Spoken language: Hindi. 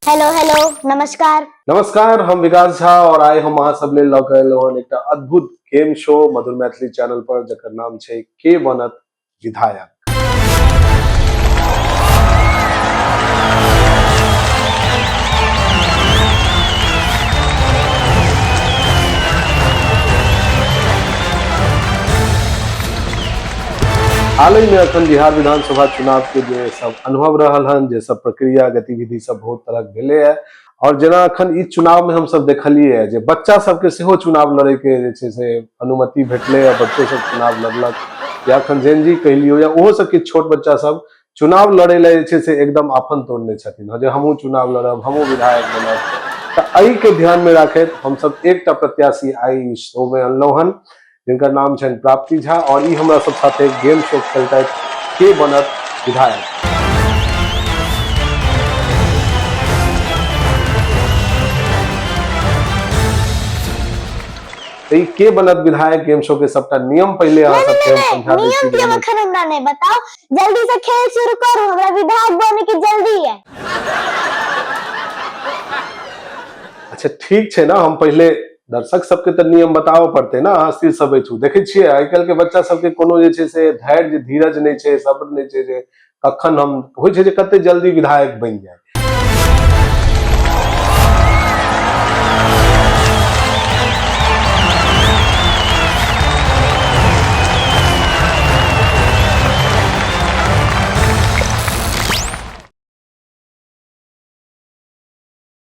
हेलो हेलो नमस्कार। नमस्कार, हम विकास झा और आए हम अहाँ सब लेल लऽ कऽ एलहुँ हन एकटा अद्भुत गेम शो मधुर मैथिली चैनल पर जकर नाम छै के बनत विधायक। हाल ही में अखन बिहार विधानसभा चुनाव के जे सब अनुभव रहल हन, जे सब प्रक्रिया गतिविधि सब बहुत तरह भेले है और जेना अखन ई चुनाव में हम सब देखलिए है जे बच्चा सबके सेहो चुनाव लड़े के जे छै से अनुमति भेटले है, बच्चो सब चुनाव लड़लक या अखन जेनजी कह लियो या ओहो सब के छोट बच्चा सब चुनाव लड़े ले जे छै से एकदम आफन तोड़ने छथिन जे हमहू चुनाव लड़ब, हमहू विधायक बनब। तऽ एहि के ध्यान में राखैत हम सब एकटा प्रत्याशी आई शो में अनलहुं हन जिनकर नाम छनि प्राप्ति झा और ई हमरा सब साथे गेम शो खेलतैथ के बनत विधायक। ई के बनत विधायक गेम शो के सबटा नियम पहले अहाँ सबके हम समझा दै छी। नियम अखन हमरा नहीं बताओ, जल्दी से खेल शुरू करो, हमरा विधायक बनने की जल्दी है। अच्छा ठीक छै ना, हम पहले दर्शक सबके तो नियम बताओ पड़ते ना। अहाँ स्थिर से बैठू, देखे छियै आइ काल्हि के बच्चा सबके कोनो जे छै से धैर्य धीरज नहीं छै, सब्र नहीं छै जे कखन हम होइ छै जे कते जल्दी विधायक बन जाए।